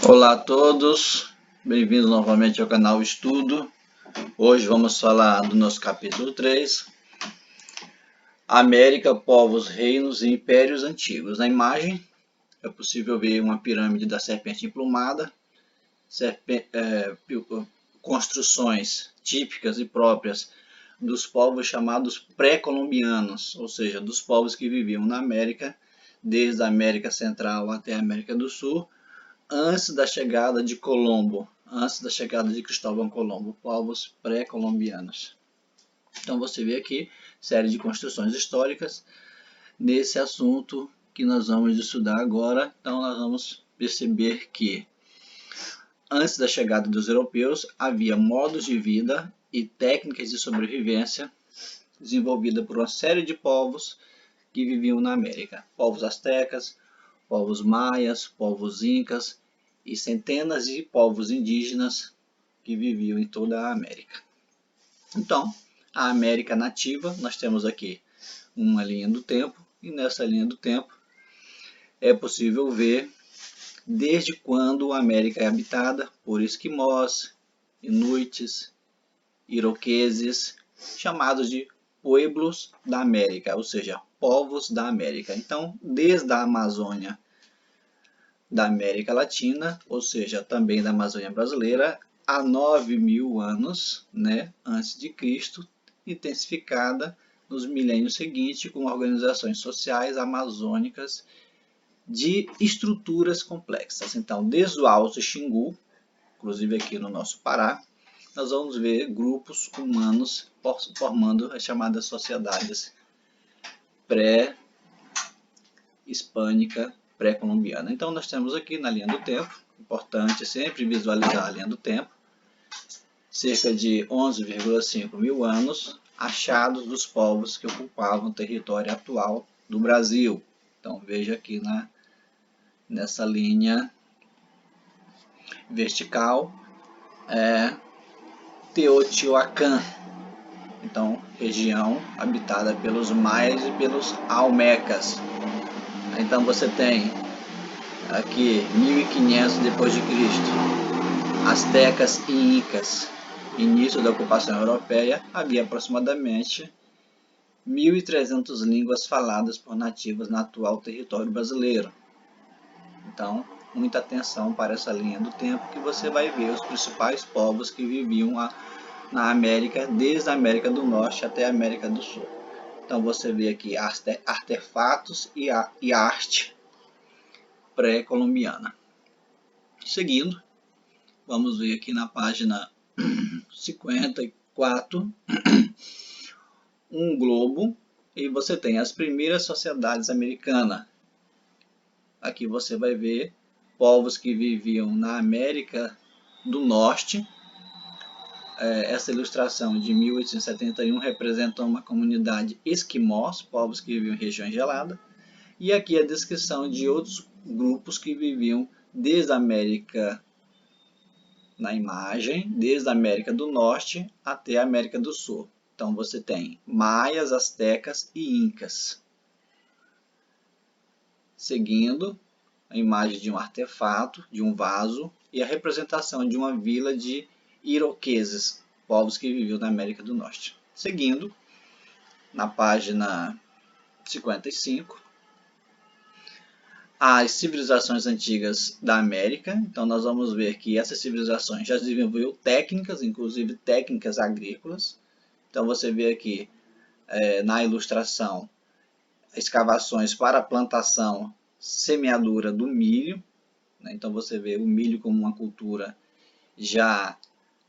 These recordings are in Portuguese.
Olá a todos, bem-vindos novamente ao canal Estudo. Hoje vamos falar do nosso capítulo 3, América, povos, reinos e impérios antigos. Na imagem é possível ver uma pirâmide da serpente emplumada, construções típicas e próprias dos povos chamados pré-colombianos, ou seja, dos povos que viviam na América, desde a América Central até a América do Sul, antes da chegada de Colombo, antes da chegada de Cristóvão Colombo, povos pré-colombianos. Então você vê aqui série de construções históricas nesse assunto que nós vamos estudar agora. Então nós vamos perceber que antes da chegada dos europeus havia modos de vida e técnicas de sobrevivência desenvolvida por uma série de povos que viviam na América, povos astecas, povos maias, povos incas e centenas de povos indígenas que viviam em toda a América. Então, a América nativa, nós temos aqui uma linha do tempo, e nessa linha do tempo é possível ver desde quando a América é habitada por esquimós, inuites, iroqueses, chamados de pueblos da América, ou seja, povos da América. Então, desde a Amazônia da América Latina, ou seja, também da Amazônia brasileira, há 9.000 anos, antes de Cristo, intensificada nos milênios seguintes com organizações sociais amazônicas de estruturas complexas. Então, desde o Alto Xingu, inclusive aqui no nosso Pará, nós vamos ver grupos humanos formando as chamadas sociedades pré-hispânica, pré-colombiana. Então nós temos aqui na linha do tempo, importante sempre visualizar a linha do tempo, cerca de 11,5 mil anos, achados dos povos que ocupavam o território atual do Brasil. Então veja aqui nessa linha vertical, Teotihuacan, então região habitada pelos maias e pelos olmecas. Então você tem aqui 1500 depois de Cristo, astecas e incas. Início da ocupação europeia, havia aproximadamente 1.300 línguas faladas por nativos no atual território brasileiro. Então, muita atenção para essa linha do tempo, que você vai ver os principais povos que viviam na América, desde a América do Norte até a América do Sul. Então você vê aqui artefatos e arte pré-colombiana. Seguindo, vamos ver aqui na página 54 um globo, e você tem as primeiras sociedades americanas. Aqui você vai ver povos que viviam na América do Norte. Essa ilustração de 1871 representa uma comunidade esquimós, povos que viviam em regiões geladas. E aqui a descrição de outros grupos que viviam desde a América, na imagem, desde a América do Norte até a América do Sul. Então você tem maias, astecas e incas. Seguindo, a imagem de um artefato, de um vaso, e a representação de uma vila de iroqueses, povos que viviam na América do Norte. Seguindo, na página 55, as civilizações antigas da América. Então nós vamos ver que essas civilizações já desenvolveram técnicas, inclusive técnicas agrícolas. Então você vê aqui na ilustração escavações para a plantação, semeadura do milho. Então você vê o milho como uma cultura já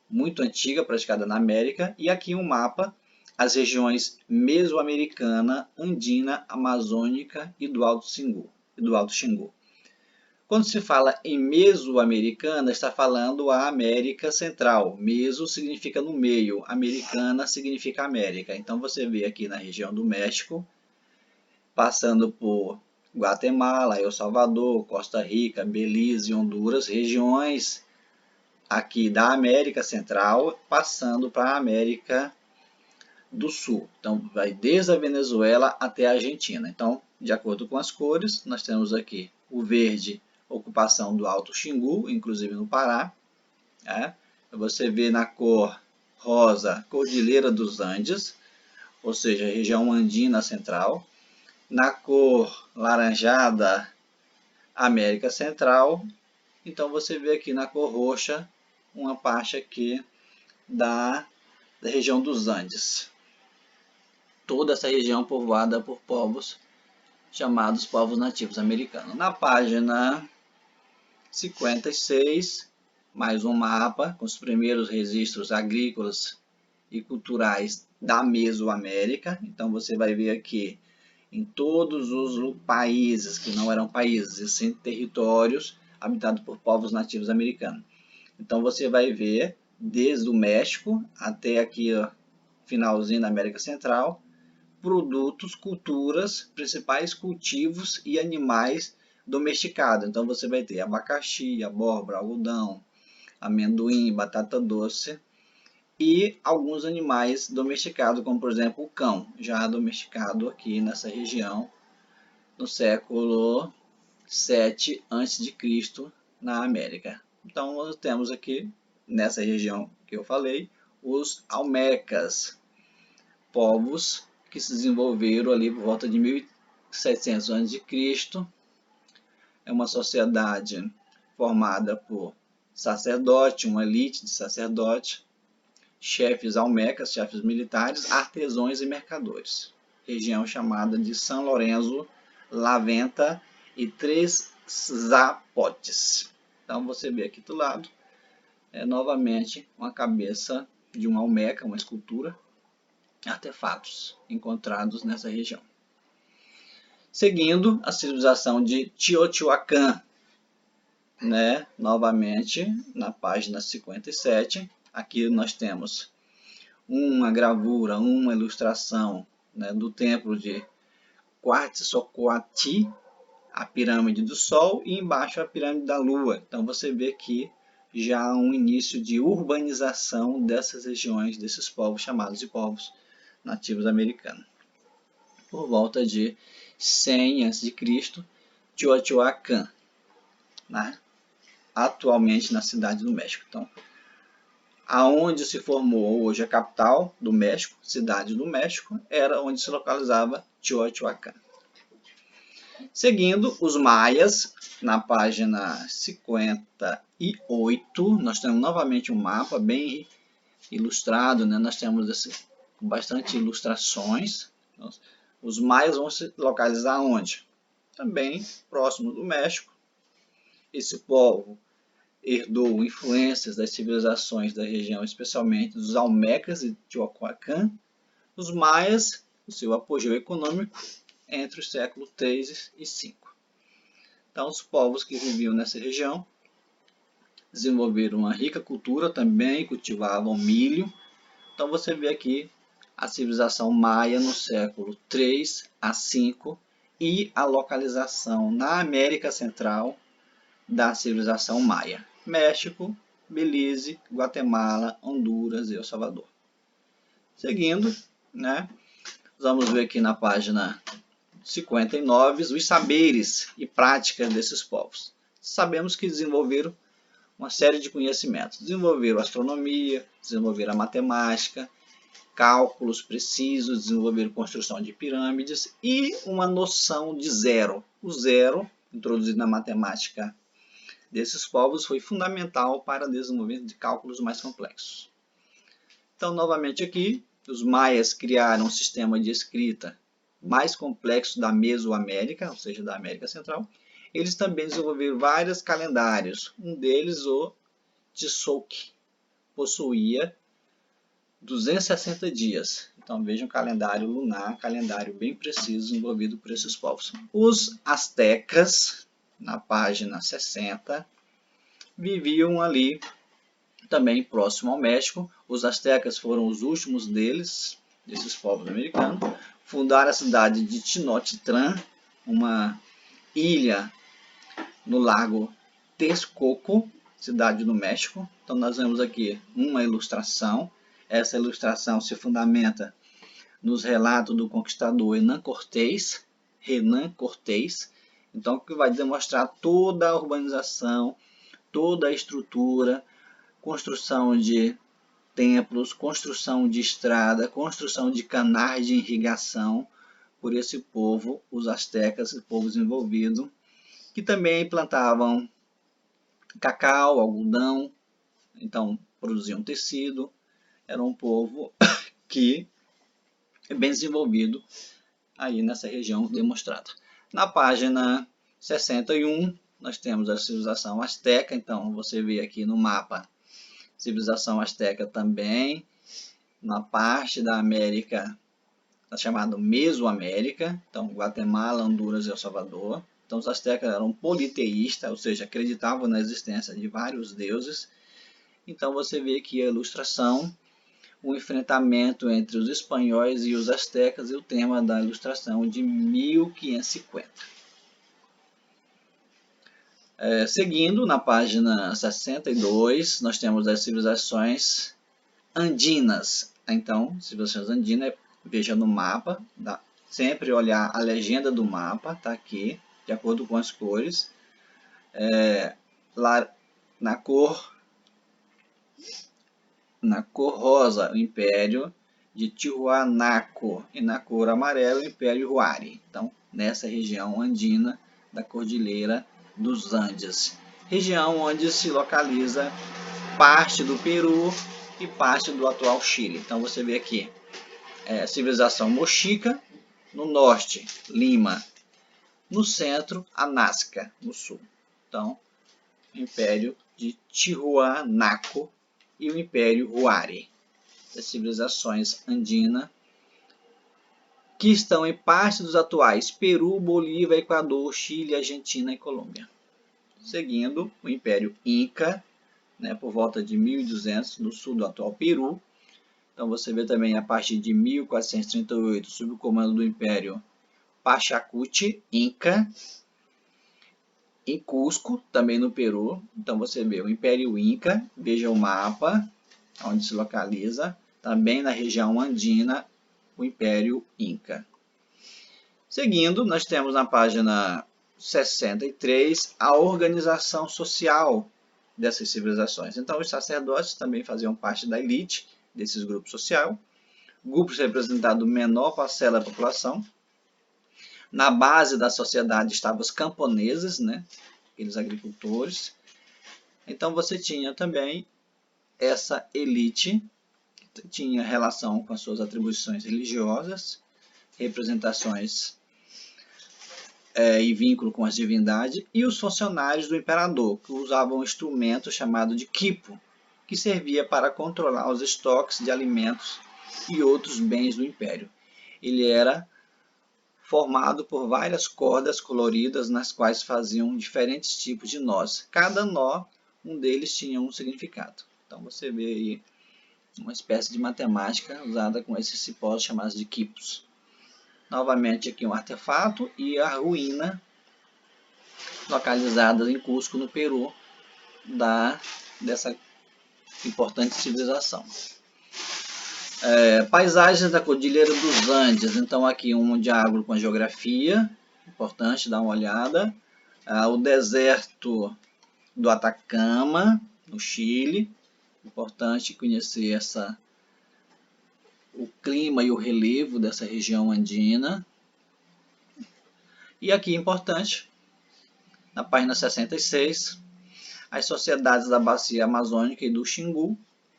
muito antiga, praticada na América. E aqui um mapa, as regiões mesoamericana, andina, amazônica e do Alto Xingu. Quando se fala em Mesoamericana, está falando a América Central. Meso significa no meio, americana significa América. Então você vê aqui na região do México, passando por Guatemala, El Salvador, Costa Rica, Belize, Honduras, regiões aqui da América Central, passando para a América do Sul. Então vai desde a Venezuela até a Argentina. Então, de acordo com as cores, nós temos aqui o verde ocupação do Alto Xingu, inclusive no Pará. Né? Você vê na cor rosa, Cordilheira dos Andes, ou seja, região andina central. Na cor laranjada, América Central. Então você vê aqui na cor roxa uma parte aqui da região dos Andes. Toda essa região povoada por povos chamados povos nativos americanos. Na página 56, mais um mapa com os primeiros registros agrícolas e culturais da Mesoamérica. Então você vai ver aqui em todos os países que não eram países, e sim territórios habitados por povos nativos americanos. Então você vai ver desde o México até aqui, ó, finalzinho da América Central, produtos, culturas, principais cultivos e animais domesticados. Então você vai ter abacaxi, abóbora, algodão, amendoim, batata doce e alguns animais domesticados, como por exemplo o cão, já domesticado aqui nessa região no século 7 a.C. na América. Então nós temos aqui nessa região que eu falei os Olmecas, povos que se desenvolveram ali por volta de 1700 a.C. É uma sociedade formada por sacerdote, uma elite de sacerdote, chefes olmecas, chefes militares, artesãos e mercadores. Região chamada de São Lourenço, Laventa e Três Zapotes. Então você vê aqui do lado, novamente uma cabeça de uma olmeca, uma escultura, artefatos encontrados nessa região. Seguindo a civilização de Teotihuacan, né? Novamente na página 57, aqui nós temos uma gravura, uma ilustração, né, do templo de Quetzalcoatl, a pirâmide do Sol, e embaixo a pirâmide da Lua. Então você vê aqui já um início de urbanização dessas regiões, desses povos chamados de povos nativos americanos. Por volta de 100 a.C., Teotihuacan, né? Atualmente na cidade do México. Então, aonde se formou hoje a capital do México, cidade do México, era onde se localizava Teotihuacan. Seguindo os maias, na página 58, nós temos novamente um mapa bem ilustrado, né? Nós temos bastante ilustrações. Os maias vão se localizar onde? Também próximo do México. Esse povo herdou influências das civilizações da região, especialmente dos Olmecas e Teotihuacan. Os maias, o seu apogeu econômico, entre os séculos 3 e 5. Então, os povos que viviam nessa região desenvolveram uma rica cultura, também cultivavam milho. Então, você vê aqui a civilização maia no século 3 a 5 e a localização na América Central da civilização maia. México, Belize, Guatemala, Honduras e El Salvador. Seguindo, né, vamos ver aqui na página 59 os saberes e práticas desses povos. Sabemos que desenvolveram uma série de conhecimentos. Desenvolveram astronomia, desenvolveram a matemática, cálculos precisos, desenvolveram construção de pirâmides e uma noção de zero. O zero, introduzido na matemática desses povos, foi fundamental para o desenvolvimento de cálculos mais complexos. Então, novamente aqui, os maias criaram um sistema de escrita mais complexo da Mesoamérica, ou seja, da América Central. Eles também desenvolveram vários calendários. Um deles, o Tzolk'in, possuía 260 dias. Então vejam o calendário lunar, calendário bem preciso desenvolvido por esses povos. Os astecas, na página 60, viviam ali também próximo ao México. Os astecas foram os últimos desses povos americanos. Fundaram a cidade de Tenochtitlan, uma ilha no lago Texcoco, cidade do México. Então nós vemos aqui uma ilustração. Essa ilustração se fundamenta nos relatos do conquistador Hernán Cortés, Então, que vai demonstrar toda a urbanização, toda a estrutura, construção de templos, construção de estrada, construção de canais de irrigação por esse povo, os astecas, o povo desenvolvido, que também plantavam cacau, algodão, então produziam tecido. Era um povo que é bem desenvolvido aí nessa região demonstrada. Na página 61, nós temos a civilização asteca. Então, você vê aqui no mapa, civilização asteca também, na parte da América, chamada Mesoamérica, então Guatemala, Honduras e El Salvador. Então, os astecas eram politeístas, ou seja, acreditavam na existência de vários deuses. Então, você vê aqui a ilustração, o enfrentamento entre os espanhóis e os astecas, e o tema da ilustração de 1550. Seguindo, na página 62, nós temos as civilizações andinas. Então, civilizações andinas, veja no mapa, sempre olhar a legenda do mapa, está aqui, de acordo com as cores. Lá na cor rosa, o Império de Tiwanaku, e na cor amarela, o Império Huari. Então, nessa região andina da Cordilheira dos Andes, região onde se localiza parte do Peru e parte do atual Chile. Então, você vê aqui a civilização Mochica, no norte, Lima, no centro, a Nazca, no sul. Então, Império de Tiwanaku e o Império Huari, das civilizações andinas, que estão em parte dos atuais Peru, Bolívia, Equador, Chile, Argentina e Colômbia. Seguindo, o Império Inca, por volta de 1200, no sul do atual Peru. Então, você vê também a partir de 1438, sob o comando do Império Pachacuti, Inca, em Cusco, também no Peru. Então, você vê o Império Inca, veja o mapa, onde se localiza, também na região andina, o Império Inca. Seguindo, nós temos na página 63 a organização social dessas civilizações. Então, os sacerdotes também faziam parte da elite desses grupos sociais, grupos representando menor parcela da população. Na base da sociedade estavam os camponeses, aqueles agricultores. Então, você tinha também essa elite, que tinha relação com as suas atribuições religiosas, representações e vínculo com as divindades, e os funcionários do imperador, que usavam um instrumento chamado de quipo, que servia para controlar os estoques de alimentos e outros bens do império. Ele era formado por várias cordas coloridas, nas quais faziam diferentes tipos de nós. Cada nó, um deles tinha um significado. Então, você vê aí uma espécie de matemática usada com esses cipós chamados de quipos. Novamente aqui um artefato e a ruína localizada em Cusco, no Peru, dessa importante civilização. Paisagens da Cordilheira dos Andes. Então, aqui um diagrama com a geografia, importante dar uma olhada. O deserto do Atacama, no Chile, importante conhecer o clima e o relevo dessa região andina. E aqui, importante, na página 66, as sociedades da bacia amazônica e do Xingu.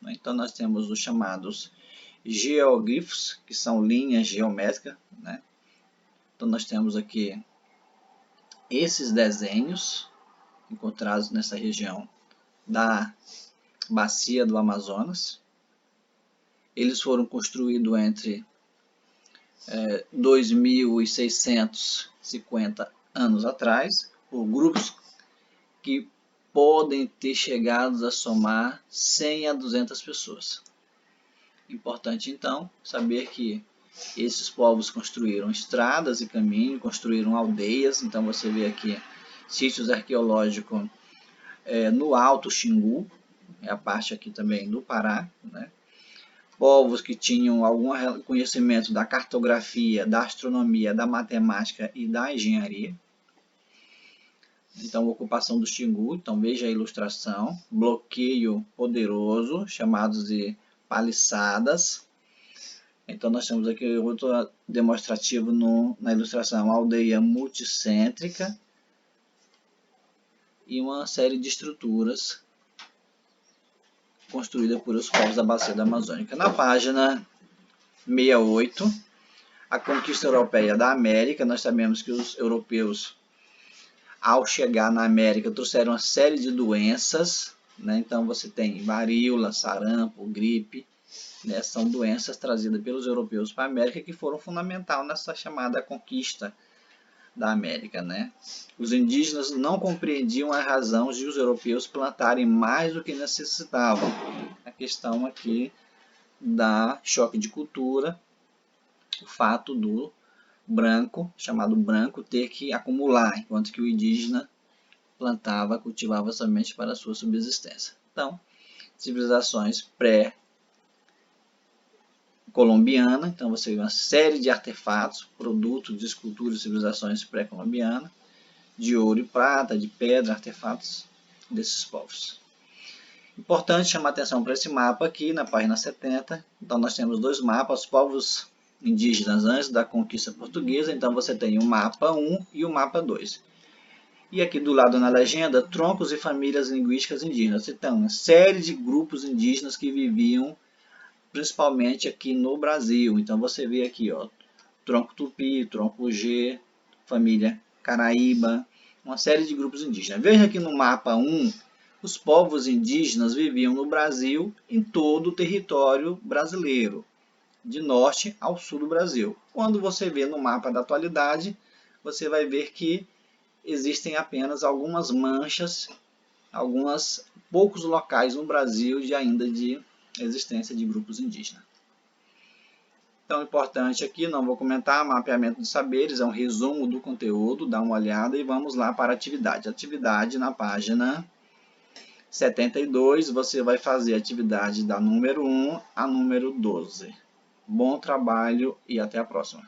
Então, nós temos os chamados geoglifos, que são linhas geométricas. Então, nós temos aqui esses desenhos encontrados nessa região da bacia do Amazonas. Eles foram construídos entre 2.650 anos atrás, por grupos que podem ter chegado a somar 100 a 200 pessoas. Importante, então, saber que esses povos construíram estradas e caminhos, construíram aldeias. Então, você vê aqui sítios arqueológicos no Alto Xingu, é a parte aqui também do Pará, povos que tinham algum conhecimento da cartografia, da astronomia, da matemática e da engenharia. Então, ocupação do Xingu, então veja a ilustração, bloqueio poderoso, chamados de paliçadas. Então, nós temos aqui outro demonstrativo na ilustração, aldeia multicêntrica e uma série de estruturas construídas por os povos da Bacia da Amazônica. Na página 68, a conquista europeia da América, nós sabemos que os europeus, ao chegar na América, trouxeram uma série de doenças, né? Então você tem varíola, sarampo, gripe, né? São doenças trazidas pelos europeus para a América que foram fundamentais nessa chamada conquista da América, né? Os indígenas não compreendiam a razão de os europeus plantarem mais do que necessitavam. A questão aqui da choque de cultura, o fato do branco, chamado branco, ter que acumular, enquanto que o indígena plantava, cultivava somente para a sua subsistência. Então, civilizações pré-colombiana, então você vê uma série de artefatos, produtos de esculturas de civilizações pré-colombianas, de ouro e prata, de pedra, artefatos desses povos. Importante chamar atenção para esse mapa aqui, na página 70. Então, nós temos dois mapas, povos indígenas antes da conquista portuguesa. Então, você tem o mapa 1 e o mapa 2. E aqui do lado na legenda, troncos e famílias linguísticas indígenas. Então, uma série de grupos indígenas que viviam principalmente aqui no Brasil. Então, você vê aqui, ó, tronco Tupi, tronco G, família Caraíba, uma série de grupos indígenas. Veja aqui no mapa 1, os povos indígenas viviam no Brasil, em todo o território brasileiro, de norte ao sul do Brasil. Quando você vê no mapa da atualidade, você vai ver que existem apenas algumas manchas, poucos locais no Brasil de existência de grupos indígenas. Então, importante aqui, não vou comentar, mapeamento de saberes, é um resumo do conteúdo, dá uma olhada e vamos lá para a atividade. Atividade na página 72, você vai fazer a atividade da número 1 a número 12. Bom trabalho e até a próxima.